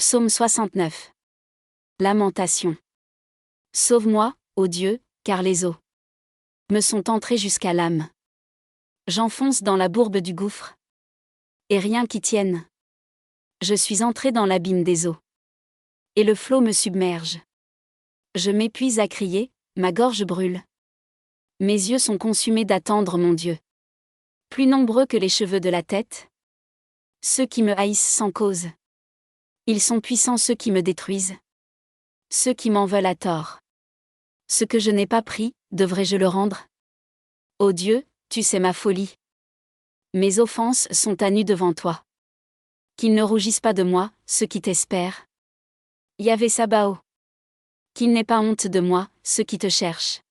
Psaume 69. Lamentation. Sauve-moi, ô Dieu, car les eaux me sont entrées jusqu'à l'âme. J'enfonce dans la bourbe du gouffre. Et rien qui tienne. Je suis entré dans l'abîme des eaux. Et le flot me submerge. Je m'épuise à crier, ma gorge brûle. Mes yeux sont consumés d'attendre mon Dieu. Plus nombreux que les cheveux de la tête. Ceux qui me haïssent sans cause. Ils sont puissants ceux qui me détruisent. Ceux qui m'en veulent à tort. Ce que je n'ai pas pris, devrais-je le rendre? Ô Dieu, tu sais ma folie. Mes offenses sont à nu devant toi. Qu'ils ne rougissent pas de moi, ceux qui t'espèrent. Yahvé Sabaoth. Qu'ils n'aient pas honte de moi, ceux qui te cherchent.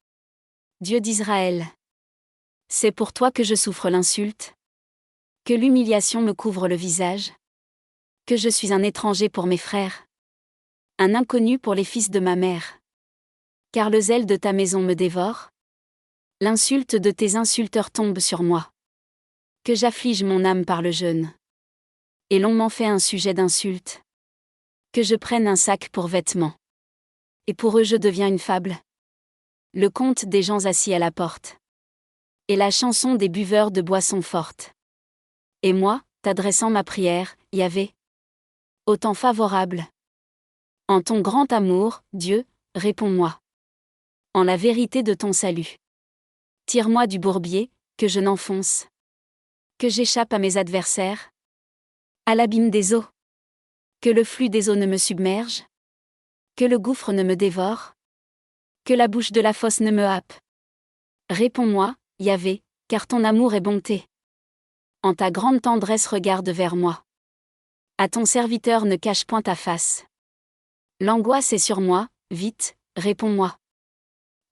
Dieu d'Israël. C'est pour toi que je souffre l'insulte. Que l'humiliation me couvre le visage. Que je suis un étranger pour mes frères. Un inconnu pour les fils de ma mère. Car le zèle de ta maison me dévore. L'insulte de tes insulteurs tombe sur moi. Que j'afflige mon âme par le jeûne. Et l'on m'en fait un sujet d'insulte. Que je prenne un sac pour vêtements. Et pour eux je deviens une fable. Le conte des gens assis à la porte. Et la chanson des buveurs de boissons fortes. Et moi, t'adressant ma prière, Yahvé. Au temps favorable. En ton grand amour, Dieu, réponds-moi. En la vérité de ton salut. Tire-moi du bourbier, que je n'enfonce. Que j'échappe à mes adversaires. À l'abîme des eaux. Que le flux des eaux ne me submerge. Que le gouffre ne me dévore. Que la bouche de la fosse ne me happe. Réponds-moi, Yahvé, car ton amour est bonté. En ta grande tendresse regarde vers moi. À ton serviteur ne cache point ta face. L'angoisse est sur moi, vite, réponds-moi.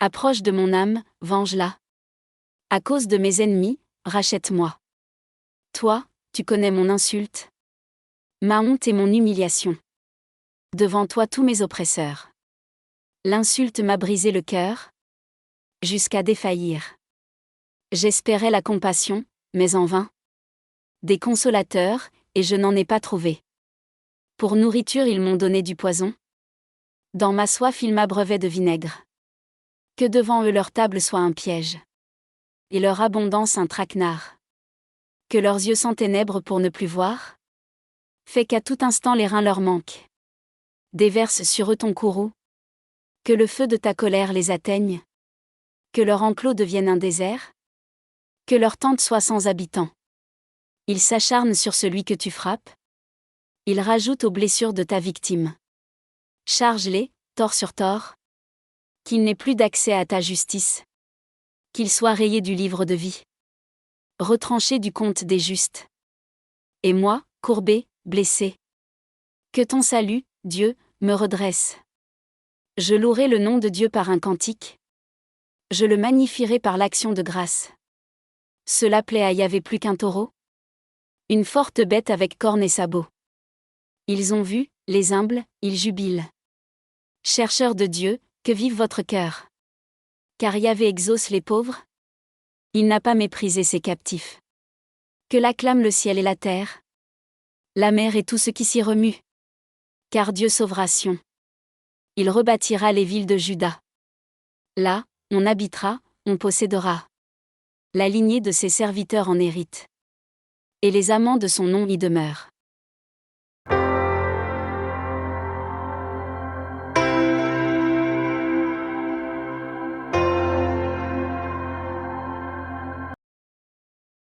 Approche de mon âme, venge-la. À cause de mes ennemis, rachète-moi. Toi, tu connais mon insulte. Ma honte et mon humiliation. Devant toi tous mes oppresseurs. L'insulte m'a brisé le cœur. Jusqu'à défaillir. J'espérais la compassion, mais en vain. Des consolateurs, et je n'en ai pas trouvé. Pour nourriture ils m'ont donné du poison. Dans ma soif ils m'abreuvaient de vinaigre. Que devant eux leur table soit un piège. Et leur abondance un traquenard. Que leurs yeux s'enténèbrent pour ne plus voir. Fais qu'à tout instant les reins leur manquent. Déverse sur eux ton courroux. Que le feu de ta colère les atteigne. Que leur enclos devienne un désert. Que leur tente soit sans habitants. Ils s'acharnent sur celui que tu frappes. Ils rajoutent aux blessures de ta victime. Charge-les, tort sur tort. Qu'il n'ait plus d'accès à ta justice. Qu'ils soient rayés du livre de vie. Retranchés du compte des justes. Et moi, courbé, blessé. Que ton salut, Dieu, me redresse. Je louerai le nom de Dieu par un cantique. Je le magnifierai par l'action de grâce. Cela plaît à Yahvé plus qu'un taureau. Une forte bête avec cornes et sabots. Ils ont vu, les humbles, ils jubilent. Chercheurs de Dieu, que vive votre cœur. Car Yahvé exauce les pauvres. Il n'a pas méprisé ses captifs. Que l'acclament le ciel et la terre. La mer et tout ce qui s'y remue. Car Dieu sauvera Sion. Il rebâtira les villes de Juda. Là, on habitera, on possédera. La lignée de ses serviteurs en hérite. Et les amants de son nom y demeurent.